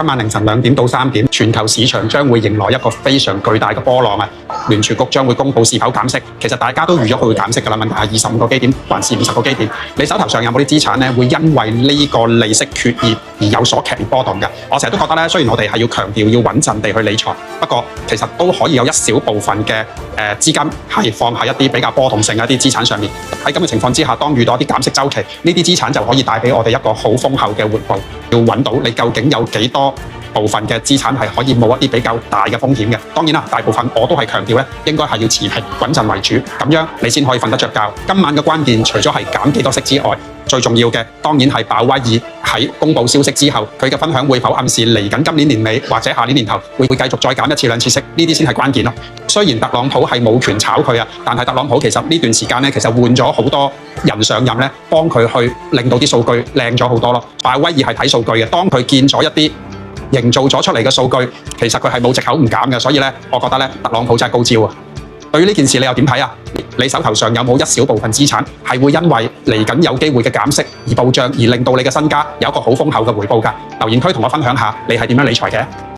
今晚凌晨2點到3點，全球市場將會迎來一個非常巨大嘅波浪啊！聯儲局將會公布是否減息，其實大家都預咗佢會減息㗎啦。問題係25個基點還是50個基點？你手頭上有冇啲資產咧，會因為呢個利息決議而有所劇烈波動嘅？我成日都覺得咧，雖然我哋係要強調要穩陣地去理財，不過其實都可以有一小部分嘅資金係放喺一啲比較波動性嘅一啲資產上面。喺咁嘅情況之下，當遇到一啲減息週期，呢啲資產就可以帶俾我哋一個好豐厚嘅回報。要揾到你究竟有幾多部分嘅資產係可以冒一啲比較大嘅風險嘅。當然啦，大部分我都係強調咧，應該係要持平穩陣為主，咁樣你先可以瞓得着覺。今晚嘅關鍵除咗係減幾多息之外，最重要嘅當然係鮑威爾喺公布消息之後，佢嘅分享會否暗示嚟緊今年年尾或者下年年頭會繼續再減1次2次息？呢啲先係關鍵咯。雖然特朗普係冇權炒佢啊，但係特朗普其實呢段時間咧，其實換咗好多人上任咧，幫佢去令到啲數據靚咗好多咯。鮑威爾係睇數據嘅，當佢見咗一啲營造咗出嚟嘅數據，其實佢係冇藉口唔減嘅，所以咧，我覺得咧，特朗普真係高招啊！對於呢件事，你又點睇啊？你手頭上有冇一小部分資產係會因為嚟緊有機會嘅減息而暴漲，而令到你嘅身家有一個好豐厚嘅回報㗎？留言區同我分享下，你係點樣理財嘅？